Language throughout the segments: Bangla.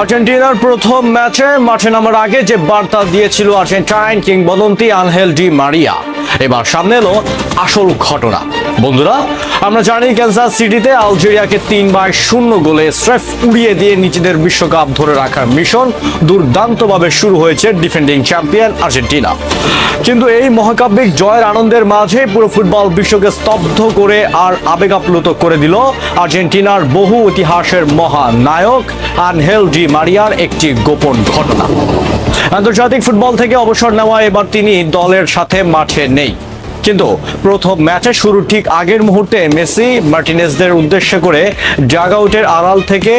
আর্জেন্টিনার প্রথম ম্যাচে মাঠে নামার আগে যে বার্তা দিয়েছিল আর্জেন্টাইন কিংবদন্তি আনহেল ডি মারিয়া, এবার সামনে এলো আসল ঘটনা। বন্ধুরা, আমরা জানি কানসাস সিটিতে আলজেরিয়াকে 3-0 গোলে স্রেফ উড়িয়ে দিয়ে নিজেদের বিশ্বকাপ ধরে রাখার মিশন দুর্দান্তভাবে শুরু হয়েছে ডিফেন্ডিং চ্যাম্পিয়ন আর্জেন্টিনা। কিন্তু এই মহাকাব্যিক জয়ের আনন্দের মাঝে পুরো ফুটবল বিশ্বকে স্তব্ধ করে আর আবেগ আপ্লুত করে দিল আর্জেন্টিনার বহু ইতিহাসের মহানায়ক আনহেল ডি মারিয়ার একটি গোপন ঘটনা। আন্তর্জাতিক ফুটবল থেকে অবসর নেওয়া এবার তিনি দলের সাথে মাঠে নেই, কিন্তু প্রথম ম্যাচে শুরুর ঠিক আগের মুহূর্তে মেসি মার্টিনেজদের উদ্দেশ্য করে ডাগআউটের আড়াল থেকে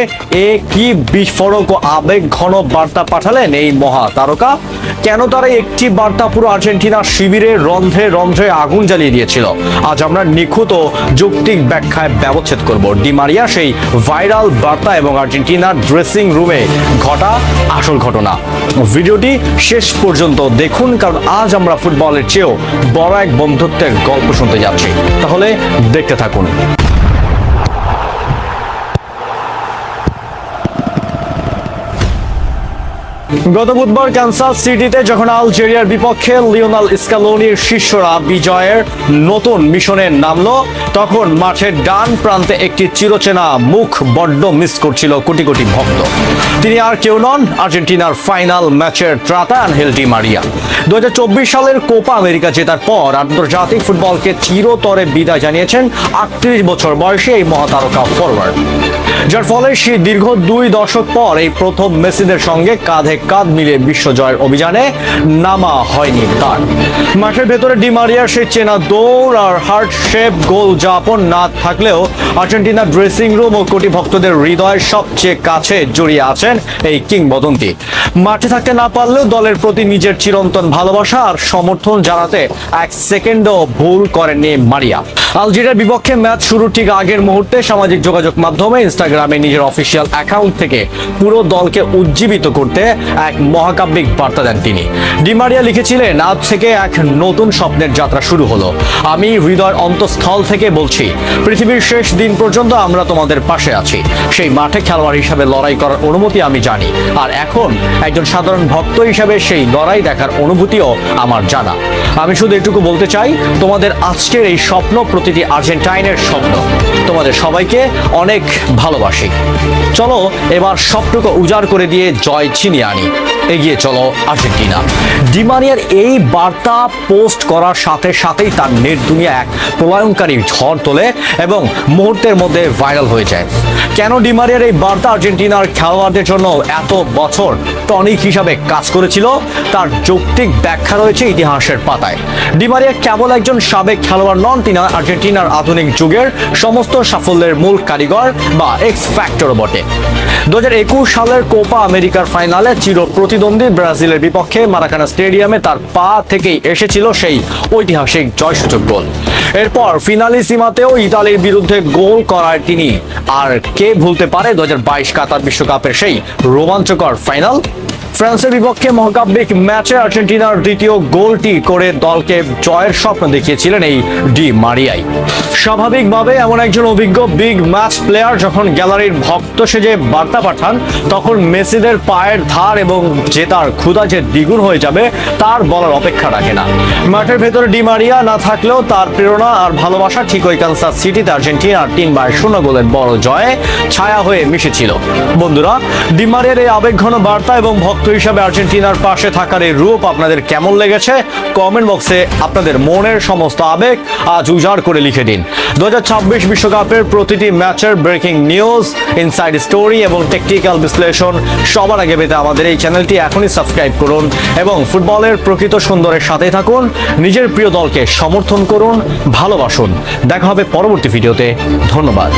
কি বিস্ফোরক ও আবেগ ঘন বার্তা পাঠালেন এই মহা তারকা। কেন তারা একটি বার্তা পুরো আর্জেন্টিনার শিবিরে রন্ধ্রে রন্ধ্রে আগুন জ্বালিয়ে দিয়েছিল, আজ আমরা নিখুঁত ও যৌক্তিক ব্যাখ্যায় ব্যবচ্ছেদ করব ডি মারিয়া সেই ভাইরাল বার্তা এবং আর্জেন্টিনার ড্রেসিং রুমে ঘটা আসল ঘটনা। ভিডিওটি শেষ পর্যন্ত দেখুন, কারণ আজ আমরা ফুটবলের চেয়েও বড় এক বন্ধুত্বের গল্প শুনতে যাচ্ছি। তাহলে দেখতে থাকুন। গত বুধবার কানসাস সিটিতে যখন আলজেরিয়ার বিপক্ষে লিওনেল স্ক্যালোনির শিষ্যরা বিজয়ের নতুন মিশনে নামলো, তখন মাঠের ডান প্রান্তে একটি চিরচেনা মুখ বড্ড মিস করছিল কোটি কোটি ভক্ত। তিনি আর কেউ নন, আর্জেন্টিনার ফাইনাল ম্যাচের ত্রাতা আনহেল ডি মারিয়া। 2024 সালের কোপা আমেরিকা জেতার পর আন্তর্জাতিক ফুটবলকে চিরতরে বিদায় জানিয়েছেন 38 বছর বয়সী এই মহাতারকা ফরওয়ার্ড, যার ফলে সে দীর্ঘ 2 দশক পর এই প্রথম মেসিদের সঙ্গে কাঁধে কাঁধ মিলে বিশ্বজয়ের অভিযানে নামা হয়নি তার। মাঠের ভেতরে ডি মারিয়ার সেই চেনা দৌড় আর হার্ট শেপ গোল যাপন না থাকলেও আর্জেন্টিনার ড্রেসিং রুম ও কোটি ভক্তদের হৃদয়ের সবচেয়ে কাছে জড়িয়ে আছেন এই কিংবদন্তি। মাঠে থাকতে না পারলেও দলের প্রতি নিজের চিরন্তন ভালোবাসা আর সমর্থন জানাতে এক সেকেন্ডও ভুল করেননি মারিয়া। আলজেরিয়ার বিপক্ষে ম্যাচ শুরুর ঠিক আগের মুহূর্তে সামাজিক যোগাযোগ মাধ্যমে ইনস্টাগ্রামে নিজের অফিসিয়াল অ্যাকাউন্ট থেকে পুরো দলকে উজ্জীবিত করতে এক মহাকাব্যিক বার্তা দেন তিনি। ডি মারিয়া লিখেছিলেন, আজ থেকে এক নতুন স্বপ্নের যাত্রা শুরু হলো। আমি হৃদয়ের অন্তঃস্থল থেকে বলছি, পৃথিবীর শেষ দিন পর্যন্ত আমরা তোমাদের পাশে আছি। সেই মাঠে খেলোয়াড় হিসাবে লড়াই করার অনুমতি আমি জানি, আর এখন একজন সাধারণ ভক্ত হিসাবে সেই লড়াই দেখার অনুভূতিও আমার জানা। আমি শুধু এটুকু বলতে চাই, তোমাদের আজকের এই স্বপ্ন প্রতিটি আর্জেন্টাইনের স্বপ্ন। তোমাদের সবাইকে অনেক ভালোবাসি। চলো এবার সবটুকু উজাড় করে দিয়ে জয় ছিনিয়ে আনি। এগিয়ে চলো আর্জেন্টিনা। ডি মারিয়ার এই বার্তা পোস্ট করার সাথে সাথেই তার নেট দুনিয়া এক প্রলয়ঙ্কারী ঝড় তোলে এবং মুহূর্তের মধ্যে ভাইরাল হয়ে যায়। কেন ডি মারিয়ার এই বার্তা আর্জেন্টিনার খেলোয়াড়দের জন্য এত বছর টনিক হিসাবে কাজ করেছিল, তার যৌক্তিক ব্যাখ্যা রয়েছে ইতিহাসের পাতায়। ডি মারিয়া কেবল একজন সাবেক খেলোয়াড় নন, তিনি আর্জেন্টিনার আধুনিক যুগের সমস্ত সাফল্যের মূল কারিগর বা এক্স ফ্যাক্টরও বটে। 2021 সালের কোপা আমেরিকার ফাইনালে চির প্রতিদ্বন্দ্বী ব্রাজিলের বিপক্ষে মারাকানা স্টেডিয়ামে তার পা থেকেই এসেছিল সেই ঐতিহাসিক জয়সূচক গোল। এরপর ফিনালিসিমাতেও ইতালির বিরুদ্ধে গোল করায় তিনি। আর কে ভুলতে পারে 2022 কাতার বিশ্বকাপের সেই রোমাঞ্চকর ফাইনাল। ফ্রান্সের বিপক্ষে মহাকাব্যিক ম্যাচে আর্জেন্টিনার দ্বিতীয় গোলটি করে দলকে জয়ের স্বপ্ন দেখিয়েছিলেন এই ডি মারিয়াই। স্বাভাবিকভাবে এমন একজন অভিজ্ঞ বিগ ম্যাচ প্লেয়ার যখন গ্যালারির ভক্ত সেজে বার্তা পাঠান, তখন মেসিদের পায়ের ধার এবং জেতার ক্ষুধা যে দ্বিগুণ হয়ে যাবে তার বলার অপেক্ষা রাখে না। মাঠের ভেতরে ডি মারিয়া না থাকলেও তার প্রেরণা আর ভালোবাসা ঠিক ওই কানসাস সিটিতে আর্জেন্টিনার 3-0 গোলের বড় জয়ে ছায়া হয়ে মিশেছিল। বন্ধুরা, ডি মারিয়ার এই আবেগঘন বার্তা এবং ভক্ত হিসাবে আর্জেন্টিনার পাশে থাকার এই রূপ আপনাদের কেমন লেগেছে কমেন্ট বক্সে আপনাদের মনের সমস্ত আবেগ আজ উজাড় করে লিখে দিন। 2026 বিশ্বকাপের প্রতিটি ম্যাচের ব্রেকিং নিউজ, ইনসাইড স্টোরি এবং টেকনিক্যাল বিশ্লেষণ সবার আগে পেতে আমাদের এই চ্যানেলটি এখনই সাবস্ক্রাইব করুন এবং ফুটবলের প্রকৃত সুন্দরের সাথে থাকুন। নিজের প্রিয় দলকে সমর্থন করুন, ভালোবাসুন। দেখা হবে পরবর্তী ভিডিওতে। ধন্যবাদ।